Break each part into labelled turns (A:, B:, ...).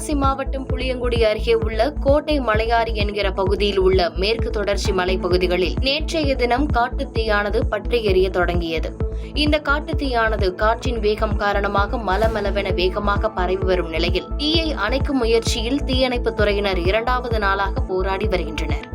A: தென்காசி மாவட்டம் புளியங்குடி அருகே உள்ள கோட்டை மலையாறு என்கிற பகுதியில் உள்ள மேற்கு தொடர்ச்சி மலைப்பகுதிகளில் நேற்றைய தினம் காட்டுத்தீயானது பற்றி எரிய தொடங்கியது. இந்த காட்டுத்தீயானது காற்றின் வேகம் காரணமாக மலமளவென வேகமாக பரவி வரும் நிலையில் தீயை அணைக்கும் முயற்சியில் தீயணைப்புத் துறையினர் 2வது நாளாக போராடி வருகின்றனர்.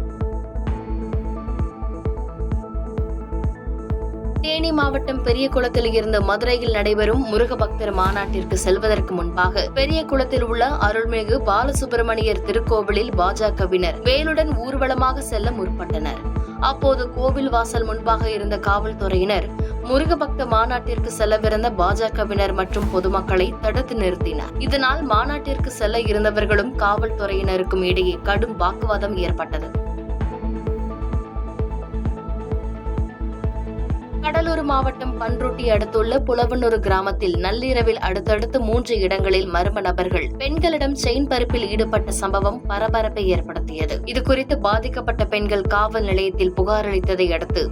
A: தேனி மாவட்டம் பெரியகுளத்தில் இருந்து மதுரையில் நடைபெறும் முருக பக்தர் மாநாட்டிற்கு செல்வதற்கு முன்பாக பெரியகுளத்தில் உள்ள அருள்மிகு பாலசுப்பிரமணியர் திருக்கோவிலில் பாஜகவினர் வேலுடன் ஊர்வலமாக செல்ல முற்பட்டனர். அப்போது கோவில் வாசல் முன்பாக இருந்த காவல்துறையினர் முருக பக்த மாநாட்டிற்கு செல்லவிருந்த பாஜகவினர் மற்றும் பொதுமக்களை தடுத்து நிறுத்தினர். இதனால் மாநாட்டிற்கு செல்ல இருந்தவர்களும் காவல்துறையினருக்கும் இடையே கடும் வாக்குவாதம் ஏற்பட்டது. கடலூர் மாவட்டம் பன்ருட்டி அடுத்துள்ள புலவனூர் கிராமத்தில் நள்ளிரவில் அடுத்தடுத்து 3 இடங்களில் மர்ம நபர்கள் பெண்களிடம் செயின் பறிப்பில் ஈடுபட்ட சம்பவம் பரபரப்பை ஏற்படுத்தியது. இதுகுறித்து பாதிக்கப்பட்ட பெண்கள் காவல் நிலையத்தில் புகார் அளித்ததை அடுத்து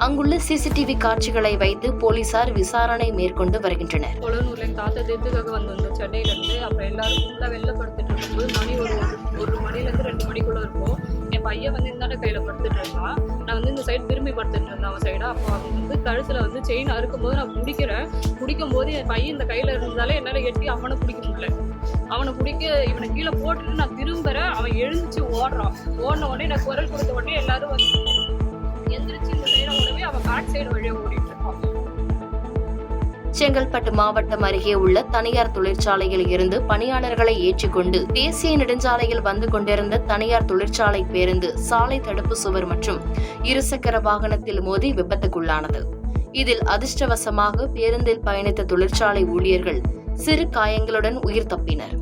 A: அங்குள்ள சிசிடிவி காட்சிகளை வைத்து போலீசார் விசாரணை மேற்கொண்டு வருகின்றனர்.
B: புலனூர்ல தாத்தா டெத்துக்காக வந்திருந்தோம் சென்னையில இருந்து. அப்புறம் எல்லாரும் ஃபுல்லா வெளில படுத்துட்டு இருக்கும்போது மணி ஒரு மணில இருந்து 2 மணிக்குள்ள இருக்கும். என் பையன் வந்து இந்த கையில படுத்துட்டு இருந்தான். நான் வந்து இந்த சைடு திரும்பி படுத்துட்டு இருந்தேன் அவன் சைடா. அப்போ அவன் வந்து கழுத்துல வந்து செயின் அறுக்கும் போது நான் பிடிக்கும் போது என் பையன் இந்த கையில இருந்தாலே என்னால எட்டி அவனை பிடிக்க முடியல. இவனை கீழே போட்டுட்டு நான் திரும்புறேன். அவன் எழுந்துச்சு ஓடுறான். ஓடின உடனே நான் குரல் கொடுத்த உடனே எல்லாரும் வந்து எந்திரிச்சு இந்த சைட உடனே அவன் காட் சைடு வழியா ஓடிட்டு இருக்கான்.
A: செங்கல்பட்டு மாவட்டம் அருகே உள்ள தனியார் தொழிற்சாலையில் இருந்து பணியாளர்களை ஏற்றிக்கொண்டு தேசிய நெடுஞ்சாலையில் வந்து கொண்டிருந்த தனியார் தொழிற்சாலை பேருந்து சாலை தடுப்பு சுவர் மற்றும் இருசக்கர வாகனத்தில் மோதி விபத்துக்குள்ளானது. இதில் அதிர்ஷ்டவசமாக பேருந்தில் பயணித்த தொழிற்சாலை ஊழியர்கள் சிறு காயங்களுடன் உயிர் தப்பினர்.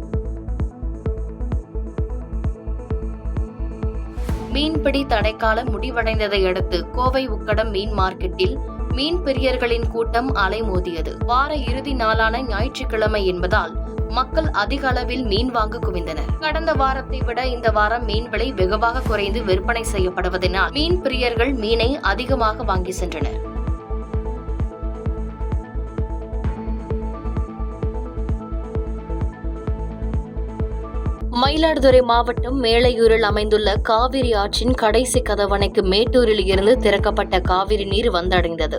A: மீன்பிடி தடைக்காலம் முடிவடைந்ததை அடுத்து கோவை உக்கடம் மீன் மார்க்கெட்டில் மீன் பிரியர்களின் கூட்டம் அலைமோதியது. வார இறுதி நாளான ஞாயிற்றுக்கிழமை என்பதால் மக்கள் அதிக அளவில் மீன் வாங்க குவிந்தனர். கடந்த வாரத்தை விட இந்த வாரம் மீன் விலை வெகுவாக குறைந்து விற்பனை செய்யப்படுவதனால் மீன் பிரியர்கள் மீனை அதிகமாக வாங்கி சென்றனர். மயிலாடுதுறை மாவட்டம் மேலையூரில் அமைந்துள்ள காவிரி ஆற்றின் கடைசி கதவணைக்கு மேட்டூரில் இருந்து திறக்கப்பட்ட காவிரி நீர் வந்தடைந்தது.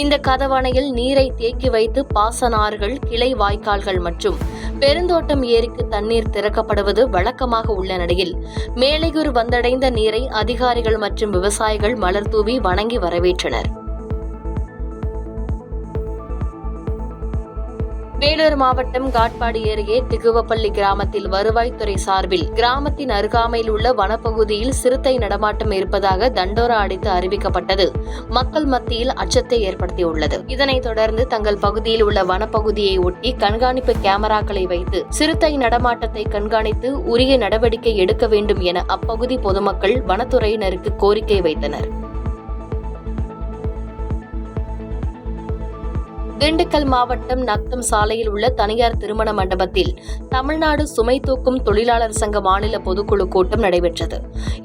A: இந்த கதவணையில் நீரை தேக்கி வைத்து பாசனாறுகள், கிளை வாய்க்கால்கள் மற்றும் பெருந்தோட்டம் ஏரிக்கு தண்ணீர் திறக்கப்படுவது வழக்கமாக உள்ள நிலையில் மேலையூர் வந்தடைந்த நீரை அதிகாரிகள் மற்றும் விவசாயிகள் மலர் தூவி வணங்கி வரவேற்றனர். வேலூர் மாவட்டம் காட்பாடி அருகே திகுவப்பள்ளி கிராமத்தில் வருவாய்த்துறை சார்பில் கிராமத்தின் அருகாமையில் உள்ள வனப்பகுதியில் சிறுத்தை நடமாட்டம் இருப்பதாக தண்டோரா அடித்து அறிவிக்கப்பட்டது மக்கள் மத்தியில் அச்சத்தை ஏற்படுத்தியுள்ளது. இதனைத் தொடர்ந்து தங்கள் பகுதியில் உள்ள வனப்பகுதியை ஒட்டி கண்காணிப்பு கேமராக்களை வைத்து சிறுத்தை நடமாட்டத்தை கண்காணித்து உரிய நடவடிக்கை எடுக்க வேண்டும் என அப்பகுதி பொதுமக்கள் வனத்துறையினருக்கு கோரிக்கை வைத்தனர். திண்டுக்கல் மாவட்டம் நத்தம் சாலையில் உள்ள தனியார் திருமண மண்டபத்தில் தமிழ்நாடு சுமை தூக்கும் தொழிலாளர் சங்க மாநில பொதுக்குழு கூட்டம் நடைபெற்றது.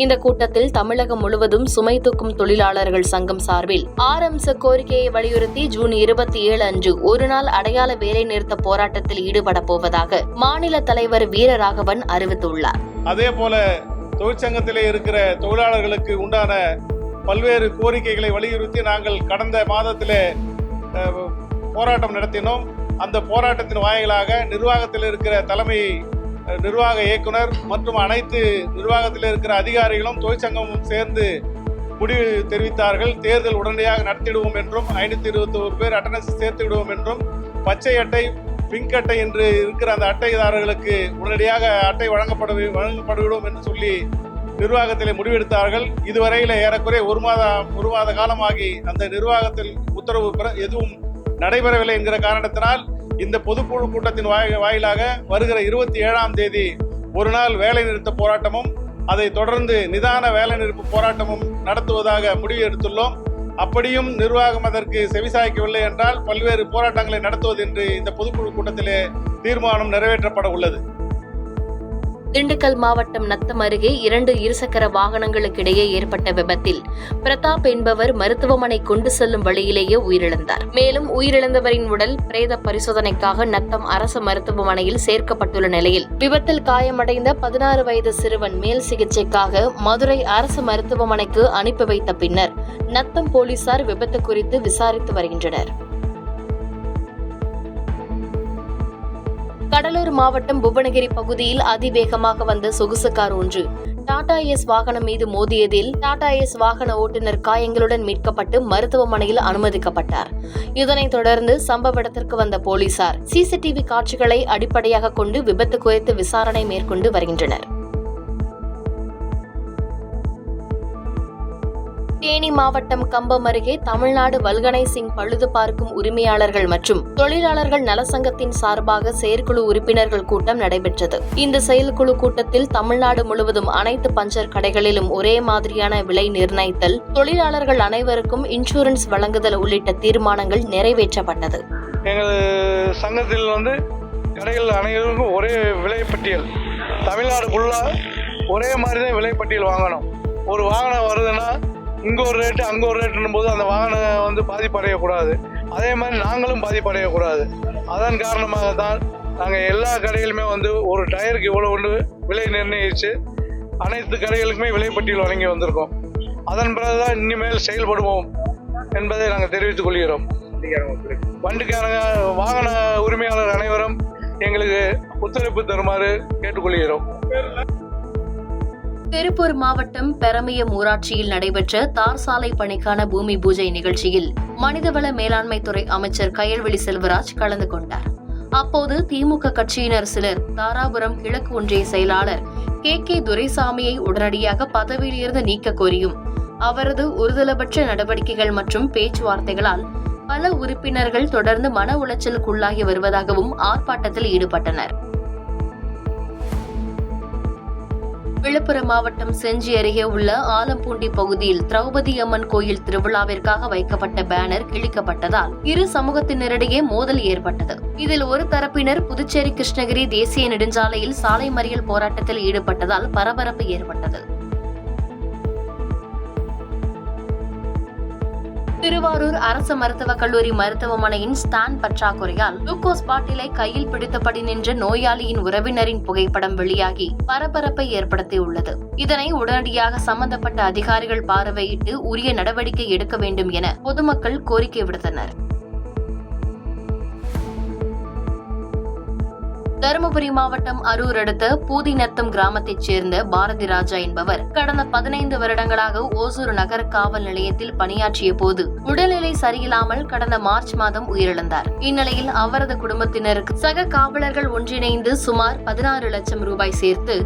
A: இந்த கூட்டத்தில் தமிழகம் முழுவதும் சுமை தூக்கும் தொழிலாளர்கள் சங்கம் சார்பில் 6 அம்ச கோரிக்கையை வலியுறுத்தி ஜூன் 27 அன்று ஒருநாள் அடையாள வேலைநிறுத்த போராட்டத்தில் ஈடுபட போவதாக மாநில தலைவர் வீரராகவன் அறிவித்துள்ளார்.
C: அதேபோல தொழிற்சங்கத்திலே இருக்கிற தொழிலாளர்களுக்கு உண்டான பல்வேறு கோரிக்கைகளை வலியுறுத்தி நாங்கள் கடந்த மாதத்திலே போராட்டம் நடத்தினோம். அந்த போராட்டத்தின் வாயிலாக நிர்வாகத்தில் இருக்கிற தலைமை நிர்வாக இயக்குனர் மற்றும் அனைத்து நிர்வாகத்தில் இருக்கிற அதிகாரிகளும் தொழிற்சங்கமும் சேர்ந்து முடிவு தெரிவித்தார்கள். தேர்தல் உடனடியாக நடத்திடுவோம் என்றும் 521 பேர் அட்டண்டன்ஸ் சேர்த்து விடுவோம் என்றும் பச்சை அட்டை, பிங்க் அட்டை என்று இருக்கிற அந்த அட்டைதாரர்களுக்கு உடனடியாக அட்டை வழங்கப்படும் என்று சொல்லி நிர்வாகத்திலே முடிவெடுத்தார்கள். இதுவரையில் ஏறக்குறைய ஒரு மாத காலமாகி அந்த நிர்வாகத்தில் உத்தரவு எதுவும் நடைபெறவில்லை என்கிற காரணத்தினால் இந்த பொதுக்குழு கூட்டத்தின் வாயிலாக வருகிற 27ஆம் தேதி ஒரு நாள் வேலை நிறுத்த போராட்டமும் அதை தொடர்ந்து நிதான வேலை நிறுத்த போராட்டமும் நடத்துவதாக முடிவு எடுத்துள்ளோம். அப்படியும் நிர்வாகம் அதற்கு செவிசாய்க்கவில்லை என்றால் பல்வேறு போராட்டங்களை நடத்துவது என்று இந்த பொதுக்குழு கூட்டத்திலே தீர்மானம் நிறைவேற்றப்பட உள்ளது.
A: திண்டுக்கல் மாவட்டம் நத்தம் அருகே 2 இருசக்கர வாகனங்களுக்கிடையே ஏற்பட்ட விபத்தில் பிரதாப் என்பவர் மருத்துவமனை கொண்டு செல்லும் வழியிலேயே உயிரிழந்தார். மேலும் உயிரிழந்தவரின் உடல் பிரேத பரிசோதனைக்காக நத்தம் அரசு மருத்துவமனையில் சேர்க்கப்பட்டுள்ள நிலையில் விபத்தில் காயமடைந்த 16 வயது சிறுவன் மேல் சிகிச்சைக்காக மதுரை அரசு மருத்துவமனைக்கு அனுப்பி வைத்த பின்னர் நத்தம் போலீசார் விபத்து குறித்து விசாரித்து வருகின்றனர். கடலூர் மாவட்டம் புவனகிரி பகுதியில் அதிவேகமாக வந்த சொகுசு கார் ஒன்று டாடா ஏஸ் வாகனம் மீது மோதியதில் டாடா ஏஸ் வாகன ஓட்டுநர் காயங்களுடன் மீட்கப்பட்டு மருத்துவமனையில் அனுமதிக்கப்பட்டார். இதனைத் தொடர்ந்து சம்பவ இடத்திற்கு வந்த போலீசார் சிசிடிவி காட்சிகளை அடிப்படையாக கொண்டு விபத்து குறித்து விசாரணை மேற்கொண்டு வருகின்றனர். தேனி மாவட்டம் கம்பம் அருகே தமிழ்நாடு வல்கனை சிங் பழுது பார்க்கும் உரிமையாளர்கள் மற்றும் தொழிலாளர்கள் நலசங்கத்தின் சார்பாக செயற்குழு உறுப்பினர்கள் கூட்டம் நடைபெற்றது. இந்த செயற்குழு கூட்டத்தில் தமிழ்நாடு முழுவதும் அனைத்து பஞ்சர் கடைகளிலும் ஒரே மாதிரியான விலை நிர்ணயித்தல், தொழிலாளர்கள் அனைவருக்கும் இன்சூரன்ஸ் வழங்குதல் உள்ளிட்ட தீர்மானங்கள் நிறைவேற்றப்பட்டது.
D: எங்கள் சங்கத்தில் கடைகள் அனைவருக்கும் ஒரே விலைப்பட்டியல், தமிழ்நாடு ஃபுல்லாக ஒரே மாதிரி தான் விலைப்பட்டியல் வாங்கணும். ஒரு வாகனம் வருதுன்னா இங்கே ஒரு ரேட்டு அங்கே ஒரு ரேட்டுன்னும் போது அந்த வாகனம் பாதிப்படையக்கூடாது. அதே மாதிரி நாங்களும் பாதிப்படையக்கூடாது. அதன் காரணமாக தான் நாங்கள் எல்லா கடைகளுமே ஒரு டயருக்கு இவ்வளோ விலை நிர்ணயித்து அனைத்து கடைகளுக்குமே விலைப்பட்டியல் வழங்கி வந்திருக்கோம். அதன் பிறகுதான் இனிமேல் செயல்படுவோம் என்பதை நாங்கள் தெரிவித்துக் கொள்கிறோம். வண்டிக்காரங்க வாகன உரிமையாளர் அனைவரும் எங்களுக்கு ஒத்துழைப்பு தருமாறு கேட்டுக்கொள்கிறோம்.
A: திருப்பூர் மாவட்டம் பெரமியம் ஊராட்சியில் நடைபெற்ற தார் சாலை பணிக்கான பூமி பூஜை நிகழ்ச்சியில் மனிதவள மேலாண்மை துறை அமைச்சர் கயல்விழி செல்வராஜ் கலந்து கொண்டார். அப்போது திமுக கட்சியினர் சிலர் தாராபுரம் கிழக்கு ஒன்றிய செயலாளர் கே துரைசாமியை உடனடியாக பதவியிலிருந்து நீக்க கோரியும் அவரது ஒருதலைபட்ச நடவடிக்கைகள் மற்றும் பேச்சுவார்த்தைகளால் பல உறுப்பினர்கள் தொடர்ந்து மன உளைச்சலுக்குள்ளாகி வருவதாகவும் ஆர்ப்பாட்டத்தில் ஈடுபட்டனர். விழுப்புரம் மாவட்டம் செஞ்சி அருகே உள்ள ஆலம்பூண்டி பகுதியில் திரௌபதி அம்மன் கோயில் திருவிழாவிற்காக வைக்கப்பட்ட பேனர் கிழிக்கப்பட்டதால் இரு சமூகத்தினரிடையே மோதல் ஏற்பட்டது. இதில் ஒரு தரப்பினர் புதுச்சேரி கிருஷ்ணகிரி தேசிய நெடுஞ்சாலையில் சாலை மறியல் போராட்டத்தில் ஈடுபட்டதால் பரபரப்பு ஏற்பட்டது. திருவாரூர் அரசு மருத்துவக் கல்லூரி மருத்துவமனையின் ஸ்டாண்ட் பற்றாக்குறையால் குளுக்கோஸ் பாட்டிலை கையில் பிடித்தபடி நின்ற நோயாளியின் உறவினரின் புகைப்படம் வெளியாகி பரபரப்பை ஏற்படுத்தியுள்ளது. இதனை உடனடியாக சம்பந்தப்பட்ட அதிகாரிகள் பார்வையிட்டு உரிய நடவடிக்கை எடுக்க வேண்டும் என பொதுமக்கள் கோரிக்கை விடுத்தனர். தருமபுரி மாவட்டம் அரூர் அடுத்த பூதிநத்தம் கிராமத்தைச் சேர்ந்த பாரதி ராஜா என்பவர் கடந்த 15 வருடங்களாக ஓசூர் நகர காவல் நிலையத்தில் பணியாற்றிய போது உடல்நிலை சரியில்லாமல் கடந்த மார்ச் மாதம் உயிரிழந்தார். இந்நிலையில் அவரது குடும்பத்தினருக்கு சக காவலர்கள் ஒன்றிணைந்து சுமார் 16 லட்சம் ரூபாய் சேர்த்து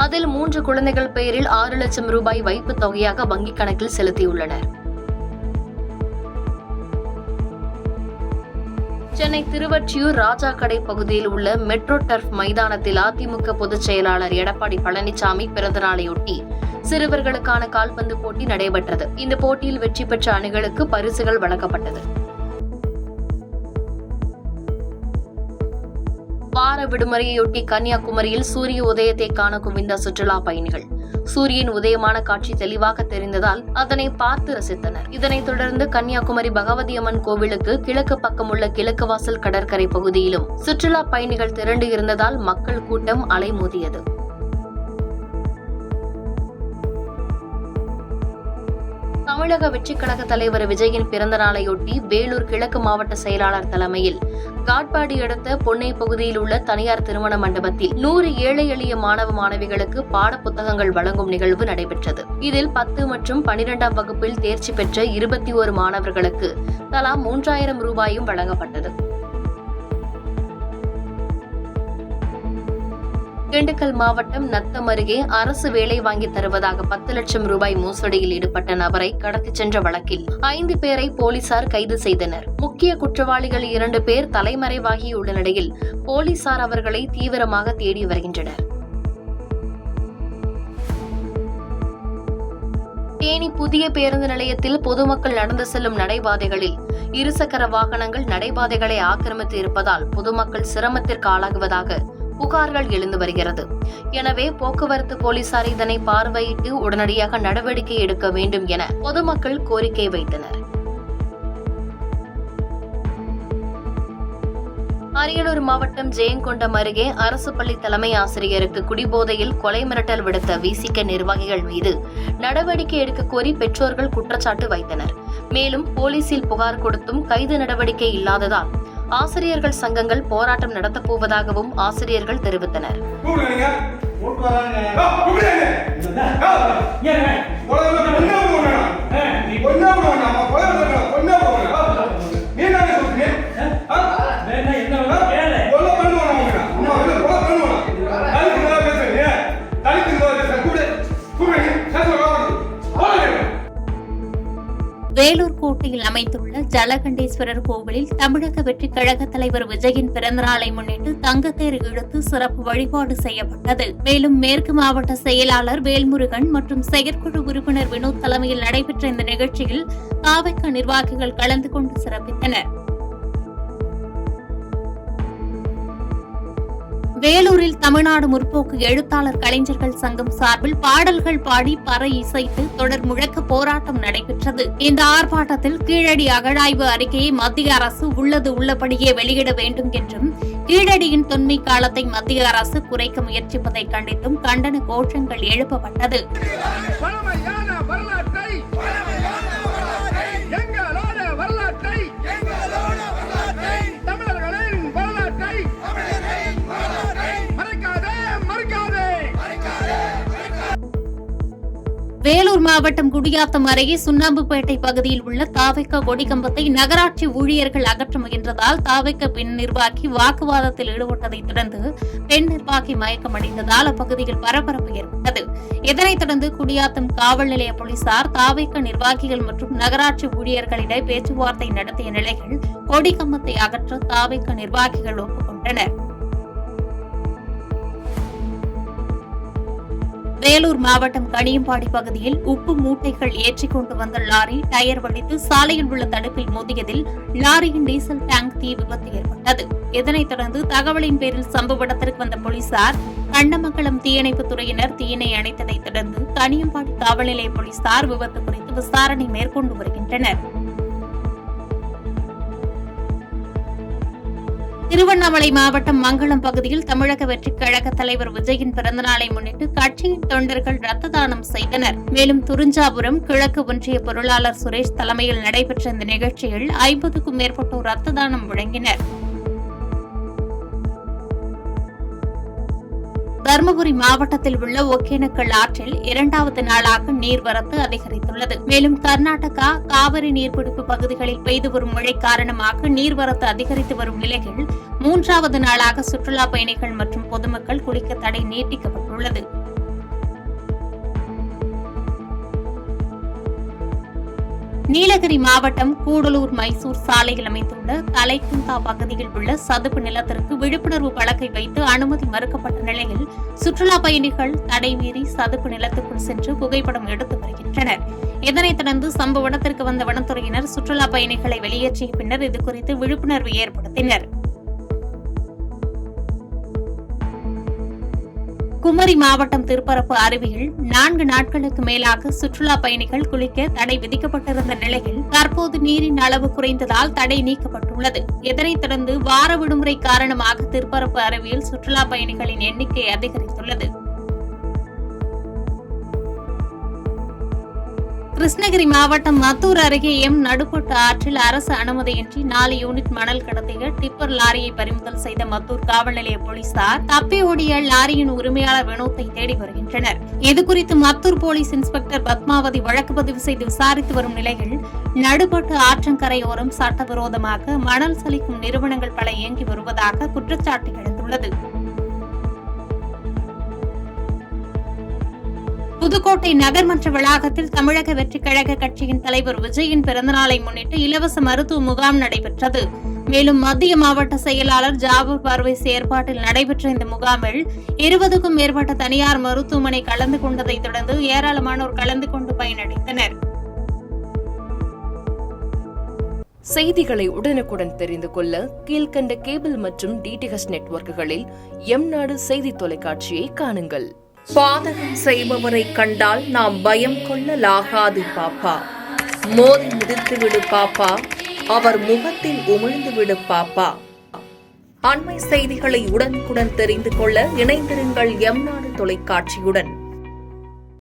A: அதில் 3 குழந்தைகள் பெயரில் 6 லட்சம் ரூபாய் வைப்பு தொகையாக வங்கிக் கணக்கில் செலுத்தியுள்ளனர். சென்னை திருவொற்றியூர் ராஜா கடை பகுதியில் உள்ள மெட்ரோ டர்ஃப் மைதானத்தில் அதிமுக பொதுச் செயலாளர் எடப்பாடி பழனிசாமி பிறந்தநாளையொட்டி சிறுவர்களுக்கான கால்பந்து போட்டி நடைபெற்றது. இந்த போட்டியில் வெற்றி பெற்ற அணிகளுக்கு பரிசுகள் வழங்கப்பட்டது. வார விடுமுறையொட்டி கன்னியாகுமரியில் சூரிய உதயத்தை காண குவிந்த சுற்றுலா பயணிகள். சூரியன் உதயமான காட்சி தெளிவாக தெரிந்ததால் அதனை பார்த்து ரசித்தனர். இதனைத் தொடர்ந்து கன்னியாகுமரி பகவதி அம்மன் கோவிலுக்கு கிழக்கு பக்கம் உள்ள கிழக்கு வாசல் கடற்கரை பகுதியிலும் சுற்றுலா பயணிகள் திரண்டு இருந்ததால் மக்கள் கூட்டம் அலைமோதியது. தமிழக வெற்றிக் கழக தலைவர் விஜயின் பிறந்த நாளையொட்டி வேலூர் கிழக்கு மாவட்ட செயலாளர் தலைமையில் காட்பாடி அடுத்த பொன்னை பகுதியில் உள்ள தனியார் திருமண மண்டபத்தில் 100 ஏழை எளிய மாணவ மாணவிகளுக்கு பாட புத்தகங்கள் வழங்கும் நிகழ்வு நடைபெற்றது. இதில் 10 மற்றும் 12ஆம் வகுப்பில் தேர்ச்சி பெற்ற 21 மாணவர்களுக்கு தலா 3000 ரூபாயும் வழங்கப்பட்டது. திண்டுக்கல் மாவட்டம் நத்தம் அருகே அரசு வேலை வாங்கி தருவதாக 10 லட்சம் ரூபாய் மோசடியில் ஈடுபட்ட நபரை கடத்திச் சென்ற வழக்கில் 5 பேரை போலீசார் கைது செய்தனர். முக்கிய குற்றவாளிகள் 2 பேர் தலைமறைவாகியுள்ள நிலையில் போலீசார் அவர்களை தீவிரமாக தேடி வருகின்றனர். தேனி புதிய பேருந்து நிலையத்தில் பொதுமக்கள் நடந்து செல்லும் நடைபாதைகளில் இருசக்கர வாகனங்கள் நடைபாதைகளை ஆக்கிரமித்து இருப்பதால் பொதுமக்கள் சிரமத்திற்கு ஆளாகுவதாக புகார்கள் எழுந்து வருகிறது. எனவே போக்குவரத்து போலீசார் இதனை பார்வையிட்டு உடனடியாக நடவடிக்கை எடுக்க வேண்டும் என பொதுமக்கள் கோரிக்கை வைத்தனர். அரியலூர் மாவட்டம் ஜெயங்கொண்டம் அருகே அரசு பள்ளி தலைமை ஆசிரியருக்கு குடிபோதையில் கொலை மிரட்டல் விடுத்த விசிக நிர்வாகிகள் மீது நடவடிக்கை எடுக்க கோரி பெற்றோர்கள் குற்றச்சாட்டு வைத்தனர். மேலும் போலீசில் புகார் கொடுத்தும் கைது நடவடிக்கை இல்லாததால் ஆசிரியர்கள் சங்கங்கள் போராட்டம் நடத்தப் போவதாகவும் ஆசிரியர்கள் தெரிவித்தனர்.
E: வேலூர் கோட்டையில் அமைந்துள்ள ஜலகண்டேஸ்வரர் கோவிலில் தமிழக வெற்றிக் கழக தலைவர் விஜயின் பிறந்தநாளை முன்னிட்டு தங்கத்தேர் இழுத்து சிறப்பு வழிபாடு செய்யப்பட்டது. மேலும் மேற்கு மாவட்ட செயலாளர் வேல்முருகன் மற்றும் செயற்குழு உறுப்பினர் வினோத் தலைமையில் நடைபெற்ற இந்த நிகழ்ச்சியில் தாவேகா நிர்வாகிகள் கலந்து கொண்டு சிறப்பித்தனர். வேலூரில் தமிழ்நாடு முற்போக்கு எழுத்தாளர் கலைஞர்கள் சங்கம் சார்பில் பாடல்கள் பாடி பறை இசைத்து தொடர் முழக்க போராட்டம் நடைபெற்றது. இந்த ஆர்ப்பாட்டத்தில் கீழடி அகழாய்வு அறிக்கையை மத்திய அரசு உள்ளபடியே வெளியிட வேண்டும் என்றும் கீழடியின் தொன்மை காலத்தை மத்திய அரசு குறைக்க முயற்சிப்பதை கண்டித்தும் கண்டன கோஷங்கள் எழுப்பப்பட்டது. வேலூர் மாவட்டம் குடியாத்தம் அருகே சுண்ணாம்புப்பேட்டை பகுதியில் உள்ள தாவேகா கொடிக்கம்பத்தை நகராட்சி ஊழியர்கள் அகற்ற முயன்றதால் தாவேகா பெண் நிர்வாகி வாக்குவாதத்தில் ஈடுபட்டதைத் தொடர்ந்து பெண் நிர்வாகி மயக்கமடைந்ததால் அப்பகுதியில் பரபரப்பு ஏற்பட்டது. இதனைத் தொடர்ந்து குடியாத்தம் காவல் நிலைய போலீசார் தாவேகா நிர்வாகிகள் மற்றும் நகராட்சி ஊழியர்களிடையே பேச்சுவார்த்தை நடத்திய நிலையில் கொடிக்கம்பத்தை அகற்ற தாவேகா நிர்வாகிகள் ஒப்புக்கொண்டனர். வேலூர் மாவட்டம் கணியம்பாடி பகுதியில் உப்பு மூட்டைகள் ஏற்றிக் கொண்டு வந்த லாரி டயர் வலித்து சாலையில் உள்ள தடுப்பில் மோதியதில் லாரியின் டீசல் டேங்க் தீ விபத்து ஏற்பட்டது. இதனைத் தொடர்ந்து தகவலின் பேரில் சம்பவ இடத்திற்கு வந்த போலீசார் கண்டமங்கலம் தீயணைப்புத் துறையினர் தீயினை அணைத்ததைத் தொடர்ந்து கணியம்பாடி காவல் நிலைய போலீசார் விபத்து குறித்து விசாரணை மேற்கொண்டு வருகின்றனர். திருவண்ணாமலை மாவட்டம் மங்களம் பகுதியில் தமிழக வெற்றிக் கழக தலைவர் விஜயின் பிறந்தநாளை முன்னிட்டு கட்சியின் தொண்டர்கள் ரத்த தானம் செய்தனர். மேலும் துறிஞ்சாபுரம் கிழக்கு ஒன்றிய பொருளாளர் சுரேஷ் தலைமையில் நடைபெற்ற இந்த நிகழ்ச்சியில் 50க்கும் மேற்பட்டோர் ரத்த தானம் வழங்கினர். தருமபுரி மாவட்டத்தில் உள்ள ஒகேனக்கல் ஆற்றில் 2வது நாளாக நீர்வரத்து அதிகரித்துள்ளது. மேலும் கர்நாடகா காவிரி நீர்பிடிப்பு பகுதிகளில் பெய்து வரும் மழை காரணமாக நீர்வரத்து அதிகரித்து வரும் நிலையில் 3வது நாளாக சுற்றுலாப் பயணிகள் மற்றும் பொதுமக்கள் குளிக்க தடை நீட்டிக்கப்பட்டுள்ளது. நீலகிரி மாவட்டம் கூடலூர் மைசூர் சாலையில் அமைந்துள்ள தலைக்குந்தா பகுதியில் உள்ள சதுப்பு நிலத்திற்கு விழிப்புணர்வு பலகை வைத்து அனுமதி மறுக்கப்பட்ட நிலையில் சுற்றுலாப் பயணிகள் தடை மீறி சதுப்பு நிலத்துக்குள் சென்று புகைப்படம் எடுத்து வருகின்றனர். இதனைத் தொடர்ந்து சம்பவ இடத்திற்கு வந்த வனத்துறையினர் சுற்றுலாப் பயணிகளை வெளியேற்றிய பின்னர் இதுகுறித்து விழிப்புணர்வு ஏற்படுத்தினர். குமரி மாவட்டம் திருப்பரப்பு அருவியில் 4 நாட்களுக்கு மேலாக சுற்றுலா பயணிகள் குளிக்க தடை விதிக்கப்பட்டிருந்த நிலையில் தற்போது நீரின் அளவு குறைந்ததால் தடை நீக்கப்பட்டுள்ளது. இதனைத் தொடர்ந்து வார விடுமுறை காரணமாக திருப்பரப்பு அருவியில் சுற்றுலா பயணிகளின் எண்ணிக்கை அதிகரித்துள்ளது. கிருஷ்ணகிரி மாவட்டம் மத்தூர் அருகே நடுப்பட்டு ஆற்றில் அரசு அனுமதியின்றி 4 யூனிட் மணல் கடத்திய டிப்பர் லாரியை பறிமுதல் செய்த மத்தூர் காவல் நிலைய போலீசார் தப்பி ஓடிய லாரியின் உரிமையாளர் வினோத்தை தேடி வருகின்றனர். இதுகுறித்து மத்தூர் போலீஸ் இன்ஸ்பெக்டர் பத்மாவதி வழக்கு பதிவு செய்து விசாரித்து வரும் நிலையில் நடுப்பட்டு ஆற்றங்கரையோரம் சட்டவிரோதமாக மணல் சலிக்கும் நிறுவனங்கள் பல இயங்கி வருவதாக குற்றச்சாட்டு எழுந்துள்ளது. புதுக்கோட்டை நகர்மன்ற வளாகத்தில் தமிழக வெற்றிக் கழக கட்சியின் தலைவர் விஜயின் பிறந்தநாளை முன்னிட்டு இலவச மருத்துவ முகாம் நடைபெற்றது. மேலும் மத்திய மாவட்ட செயலாளர் ஜாபூர் பர்வேஸ் ஏற்பாட்டில் நடைபெற்ற இந்த முகாமில் 20க்கும் மேற்பட்ட தனியார் மருத்துவமனை கலந்து கொண்டதைத் தொடர்ந்து ஏராளமானோர் கலந்து கொண்டு பயனடைந்தனர்.
A: செய்திகளை உடனுக்குடன் தெரிந்து கொள்ள கீழ்க்கண்ட கேபிள் மற்றும் டிடிஹெச் நெட்வொர்க்குகளில் எம்நாடு செய்தி தொலைக்காட்சியை காணுங்கள். பாதகம் செய்பவரை கண்டால் நாம் பயம் கொள்ளலாகாது பாப்பா. மோதி மிதித்து விடு பாப்பா, அவர் முகத்தில் உமிழ்ந்து விடு பாப்பா. அண்மை செய்திகளை உடனுக்குடன் தெரிந்து கொள்ள இணைந்திருங்கள் எம்நாடு தொலைக்காட்சியுடன்.